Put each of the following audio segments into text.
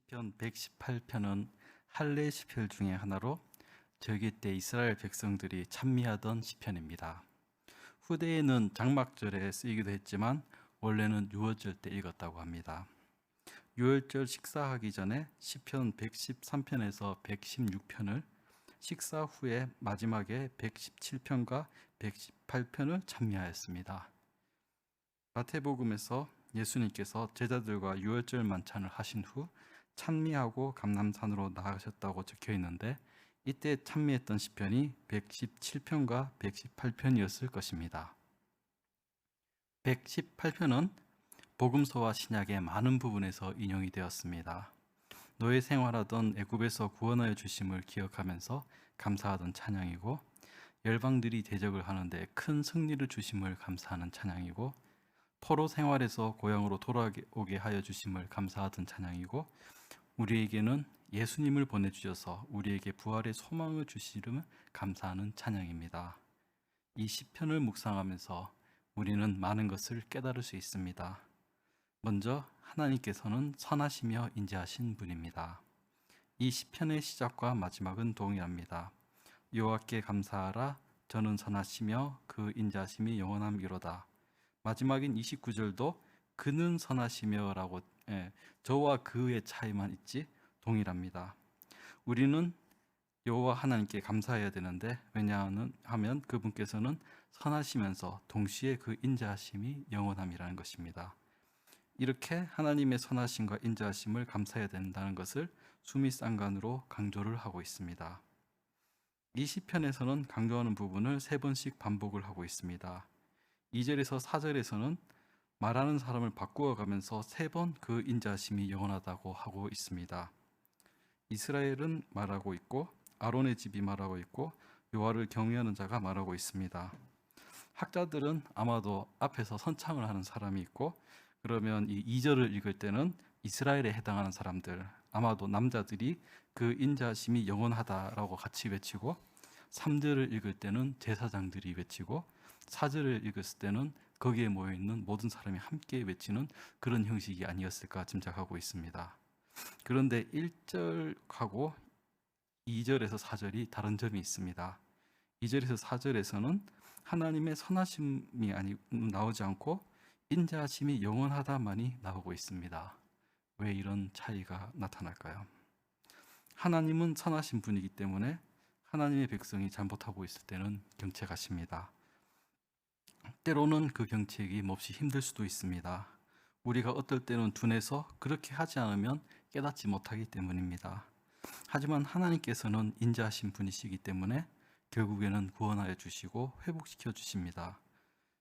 시편 118편은 할례 시편 중에 하나로 절기 때 이스라엘 백성들이 찬미하던 시편입니다. 후대에는 장막절에 쓰이기도 했지만 원래는 유월절 때 읽었다고 합니다. 유월절 식사하기 전에 시편 113편에서 116편을, 식사 후에 마지막에 117편과 118편을 찬미하였습니다. 마태복음에서 예수님께서 제자들과 유월절 만찬을 하신 후 찬미하고 감람산으로 나아가셨다고 적혀 있는데, 이때 찬미했던 시편이 117편과 118편이었을 것입니다. 118편은 복음서와 신약의 많은 부분에서 인용이 되었습니다. 노예 생활하던 애굽에서 구원하여 주심을 기억하면서 감사하던 찬양이고, 열방들이 대적을 하는데 큰 승리를 주심을 감사하는 찬양이고, 포로 생활에서 고향으로 돌아오게 하여 주심을 감사하던 찬양이고, 우리에게는 예수님을 보내주셔서 우리에게 부활의 소망을 주시름을 감사하는 찬양입니다. 이 시편을 묵상하면서 우리는 많은 것을 깨달을 수 있습니다. 먼저 하나님께서는 선하시며 인자하신 분입니다. 이 시편의 시작과 마지막은 동일합니다. 여호와께 감사하라, 저는 선하시며 그 인자하심이 영원함이로다. 마지막인 29절도 그는 선하시며 라고, 저와 그의 차이만 있지 동일합니다. 우리는 여호와 하나님께 감사해야 되는데, 왜냐하면 그분께서는 선하시면서 동시에 그 인자하심이 영원함이라는 것입니다. 이렇게 하나님의 선하심과 인자하심을 감사해야 된다는 것을 수미상관으로 강조를 하고 있습니다. 이 시편에서는 강조하는 부분을 3번씩 반복을 하고 있습니다. 2절에서 4절에서는 말하는 사람을 바꾸어 가면서 3번 그 인자하심이 영원하다고 하고 있습니다. 이스라엘은 말하고 있고, 아론의 집이 말하고 있고, 여호와를 경외하는 자가 말하고 있습니다. 학자들은 아마도 앞에서 선창을 하는 사람이 있고, 그러면 이 2절을 읽을 때는 이스라엘에 해당하는 사람들, 아마도 남자들이 그 인자하심이 영원하다라고 같이 외치고, 3절을 읽을 때는 제사장들이 외치고, 4절을 읽었을 때는 거기에 모여있는 모든 사람이 함께 외치는 그런 형식이 아니었을까 짐작하고 있습니다. 그런데 1절하고 2절에서 4절이 다른 점이 있습니다. 2절에서 4절에서는 하나님의 선하심이 나오지 않고 인자하심이 영원하다만이 나오고 있습니다. 왜 이런 차이가 나타날까요? 하나님은 선하신 분이기 때문에 하나님의 백성이 잘못하고 있을 때는 경책하십니다. 때로는 그 경책이 몹시 힘들 수도 있습니다. 우리가 어떨 때는 둔해서 그렇게 하지 않으면 깨닫지 못하기 때문입니다. 하지만 하나님께서는 인자하신 분이시기 때문에 결국에는 구원하여 주시고 회복시켜 주십니다.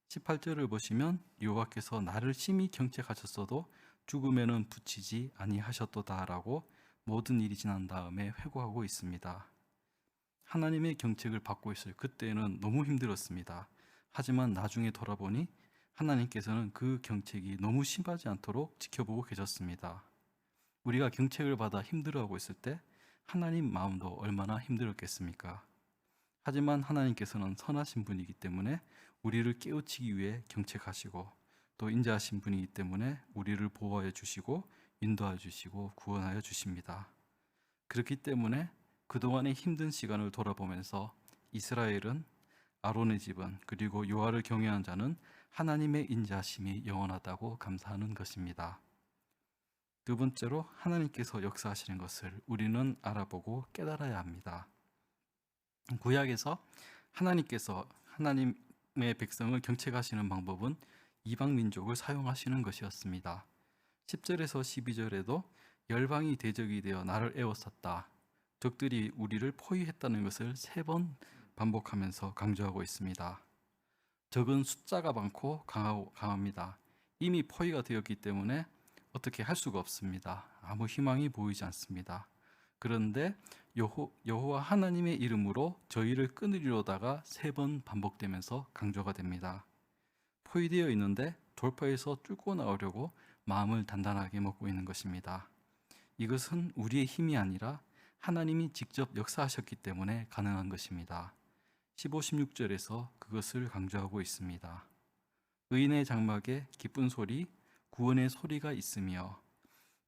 18절을 보시면 여호와께서 나를 심히 경책하셨어도 죽음에는 붙이지 아니하셨도다라고 모든 일이 지난 다음에 회고하고 있습니다. 하나님의 경책을 받고 있을 그때는 너무 힘들었습니다. 하지만 나중에 돌아보니 하나님께서는 그 경책이 너무 심하지 않도록 지켜보고 계셨습니다. 우리가 경책을 받아 힘들어하고 있을 때 하나님 마음도 얼마나 힘들었겠습니까? 하지만 하나님께서는 선하신 분이기 때문에 우리를 깨우치기 위해 경책하시고, 또 인자하신 분이기 때문에 우리를 보호하여 주시고 인도하여 주시고 구원하여 주십니다. 그렇기 때문에 그동안의 힘든 시간을 돌아보면서 이스라엘은, 아론의 집은, 그리고 여호와를 경외하는 자는 하나님의 인자하심이 영원하다고 감사하는 것입니다. 두 번째로 하나님께서 역사하시는 것을 우리는 알아보고 깨달아야 합니다. 구약에서 하나님께서 하나님의 백성을 경책하시는 방법은 이방 민족을 사용하시는 것이었습니다. 10절에서 12절에도 열방이 대적이 되어 나를 에워쌌다, 적들이 우리를 포위했다는 것을 3번 반복하면서 강조하고 있습니다. 적은 숫자가 많고 강합니다. 이미 포위가 되었기 때문에 어떻게 할 수가 없습니다. 아무 희망이 보이지 않습니다. 그런데 여호와 하나님의 이름으로 저희를 끊으리로다가 3번 반복되면서 강조가 됩니다. 포위되어 있는데 돌파해서 뚫고 나오려고 마음을 단단하게 먹고 있는 것입니다. 이것은 우리의 힘이 아니라 하나님이 직접 역사하셨기 때문에 가능한 것입니다. 15, 16절에서 그것을 강조하고 있습니다. 의인의 장막에 기쁜 소리, 구원의 소리가 있으며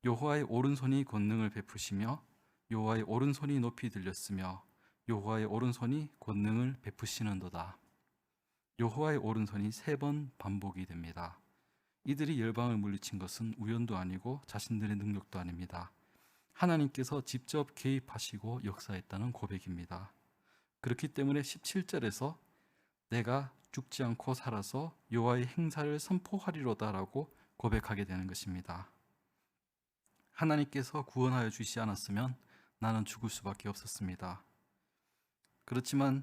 여호와의 오른손이 권능을 베푸시며 여호와의 오른손이 높이 들렸으며 여호와의 오른손이 권능을 베푸시는도다. 여호와의 오른손이 3번 반복이 됩니다. 이들이 열방을 물리친 것은 우연도 아니고 자신들의 능력도 아닙니다. 하나님께서 직접 개입하시고 역사했다는 고백입니다. 그렇기 때문에 17절에서 내가 죽지 않고 살아서 여호와의 행사를 선포하리로다라고 고백하게 되는 것입니다. 하나님께서 구원하여 주시지 않았으면 나는 죽을 수밖에 없었습니다. 그렇지만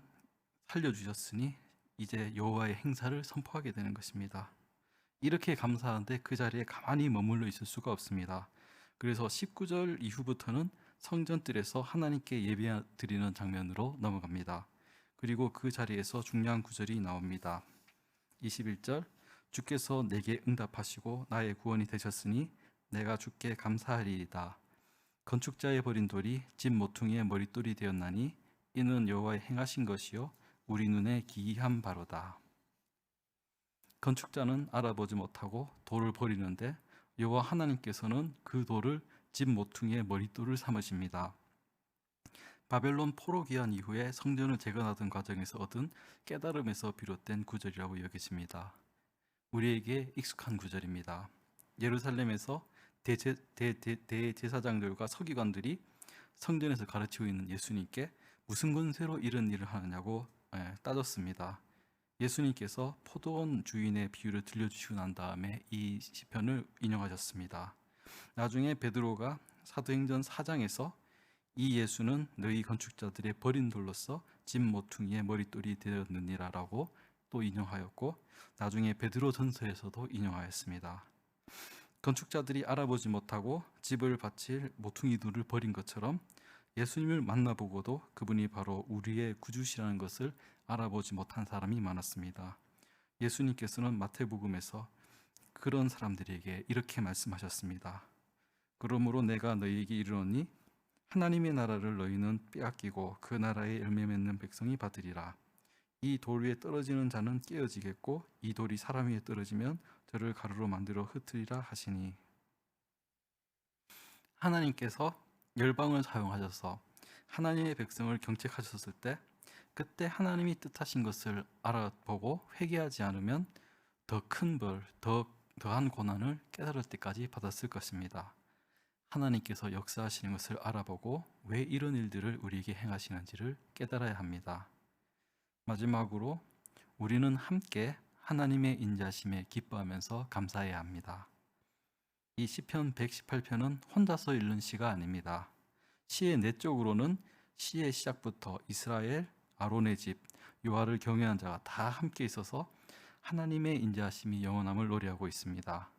살려주셨으니 이제 여호와의 행사를 선포하게 되는 것입니다. 이렇게 감사한데 그 자리에 가만히 머물러 있을 수가 없습니다. 그래서 19절 이후부터는 성전뜰에서 하나님께 예배 드리는 장면으로 넘어갑니다. 그리고 그 자리에서 중요한 구절이 나옵니다. 21절 주께서 내게 응답하시고 나의 구원이 되셨으니 내가 주께 감사하리이다. 건축자의 버린 돌이 집 모퉁이의 머릿돌이 되었나니 이는 여호와의 행하신 것이요 우리 눈에 기이한 바로다. 건축자는 알아보지 못하고 돌을 버리는데 여호와 하나님께서는 그 돌을 집 모퉁이의 머릿돌을 삼으십니다. 바벨론 포로 귀환 이후에 성전을 재건하던 과정에서 얻은 깨달음에서 비롯된 구절이라고 여겨집니다. 우리에게 익숙한 구절입니다. 예루살렘에서 대제사장들과 서기관들이 성전에서 가르치고 있는 예수님께 무슨 권세로 이런 일을 하느냐고 따졌습니다. 예수님께서 포도원 주인의 비유를 들려주시고 난 다음에 이 시편을 인용하셨습니다. 나중에 베드로가 사도행전 4장에서 이 예수는 너희 건축자들의 버린 돌로서 집 모퉁이의 머릿돌이 되었느니라라고 또 인용하였고 나중에 베드로 전서에서도 인용하였습니다. 건축자들이 알아보지 못하고 집을 바칠 모퉁이 돌을 버린 것처럼 예수님을 만나보고도 그분이 바로 우리의 구주시라는 것을 알아보지 못한 사람이 많았습니다. 예수님께서는 마태복음에서 그런 사람들에게 이렇게 말씀하셨습니다. 그러므로 내가 너희에게 이르노니 하나님의 나라를 너희는 빼앗기고 그 나라의 열매 맺는 백성이 받으리라. 이 돌 위에 떨어지는 자는 깨어지겠고 이 돌이 사람 위에 떨어지면 저를 가루로 만들어 흩으리라 하시니. 하나님께서 열방을 사용하셔서 하나님의 백성을 경책하셨을 때 그때 하나님이 뜻하신 것을 알아보고 회개하지 않으면 더 큰 벌, 더한 고난을 깨달을 때까지 받았을 것입니다. 하나님께서 역사하시는 것을 알아보고 왜 이런 일들을 우리에게 행하시는지를 깨달아야 합니다. 마지막으로 우리는 함께 하나님의 인자심에 기뻐하면서 감사해야 합니다. 이 시편 118편은 혼자서 읽는 시가 아닙니다. 시의 내적으로는 시의 시작부터 이스라엘, 아론의 집, 여호와를 경외한 자가 다 함께 있어서 하나님의 인자하심이 영원함을 노래하고 있습니다.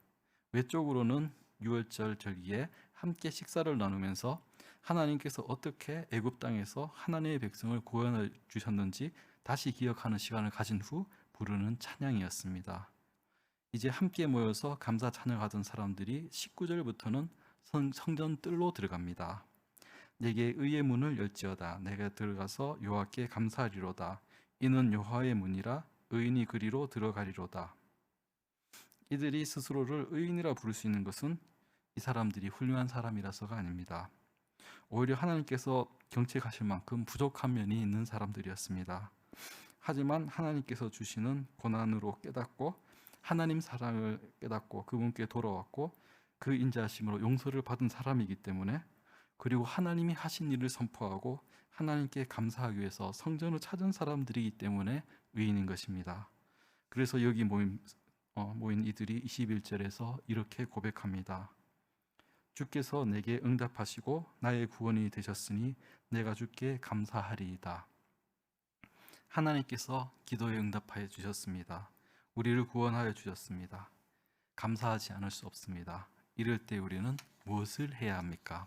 외적으로는 유월절 절기에 함께 식사를 나누면서 하나님께서 어떻게 애굽 땅에서 하나님의 백성을 구원해 주셨는지 다시 기억하는 시간을 가진 후 부르는 찬양이었습니다. 이제 함께 모여서 감사 찬양하던 사람들이 19절부터는 성전 뜰로 들어갑니다. 내게 의의 문을 열지어다. 내가 들어가서 여호와께 감사하리로다. 이는 여호와의 문이라 의인이 그리로 들어가리로다. 이들이 스스로를 의인이라 부를 수 있는 것은 이 사람들이 훌륭한 사람이라서가 아닙니다. 오히려 하나님께서 경책하실 만큼 부족한 면이 있는 사람들이었습니다. 하지만 하나님께서 주시는 고난으로 깨닫고 하나님 사랑을 깨닫고 그분께 돌아왔고 그 인자하심으로 용서를 받은 사람이기 때문에 그리고 하나님이 하신 일을 선포하고 하나님께 감사하기 위해서 성전을 찾은 사람들이기 때문에 의인인 것입니다. 그래서 여기 모인 이들이 21절에서 이렇게 고백합니다. 주께서 내게 응답하시고 나의 구원이 되셨으니 내가 주께 감사하리이다. 하나님께서 기도에 응답하여 주셨습니다. 우리를 구원하여 주셨습니다. 감사하지 않을 수 없습니다. 이럴 때 우리는 무엇을 해야 합니까?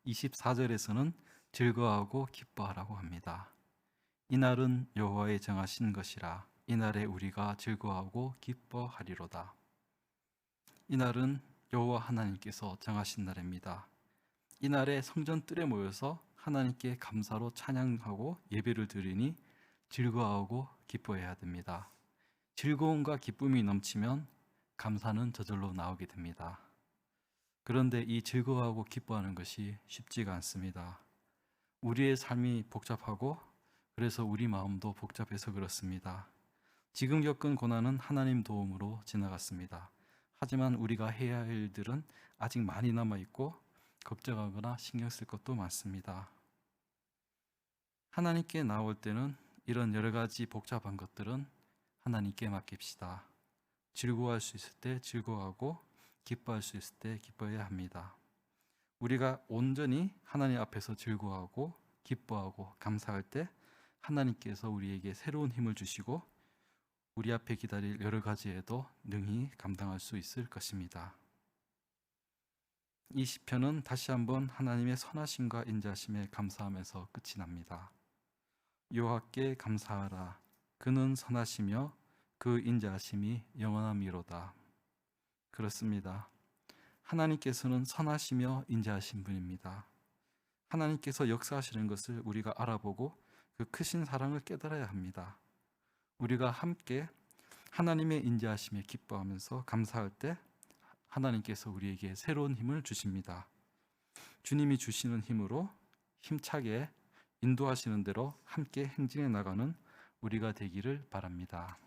24절에서는 즐거워하고 기뻐하라고 합니다. 이날은 여호와의 정하신 것이라 이날에 우리가 즐거워하고 기뻐하리로다. 이날은 여호와 하나님께서 정하신 날입니다. 이날에 성전 뜰에 모여서 하나님께 감사로 찬양하고 예배를 드리니 즐거워하고 기뻐해야 됩니다. 즐거움과 기쁨이 넘치면 감사는 저절로 나오게 됩니다. 그런데 이 즐거워하고 기뻐하는 것이 쉽지가 않습니다. 우리의 삶이 복잡하고 그래서 우리 마음도 복잡해서 그렇습니다. 지금 겪은 고난은 하나님 도움으로 지나갔습니다. 하지만 우리가 해야 할 일들은 아직 많이 남아 있고 걱정하거나 신경 쓸 것도 많습니다. 하나님께 나올 때는 이런 여러 가지 복잡한 것들은 하나님께 맡깁시다. 즐거워할 수 있을 때 즐거워하고 기뻐할 수 있을 때 기뻐해야 합니다. 우리가 온전히 하나님 앞에서 즐거워하고 기뻐하고 감사할 때 하나님께서 우리에게 새로운 힘을 주시고 우리 앞에 기다릴 여러 가지에도 능히 감당할 수 있을 것입니다. 이 시편은 다시 한번 하나님의 선하심과 인자하심에 감사하면서 끝이 납니다. 여호와께 감사하라. 그는 선하시며 그 인자하심이 영원함이로다. 그렇습니다. 하나님께서는 선하시며 인자하신 분입니다. 하나님께서 역사하시는 것을 우리가 알아보고 그 크신 사랑을 깨달아야 합니다. 우리가 함께 하나님의 인자하심에 기뻐하면서 감사할 때 하나님께서 우리에게 새로운 힘을 주십니다. 주님이 주시는 힘으로 힘차게 인도하시는 대로 함께 행진해 나가는 우리가 되기를 바랍니다.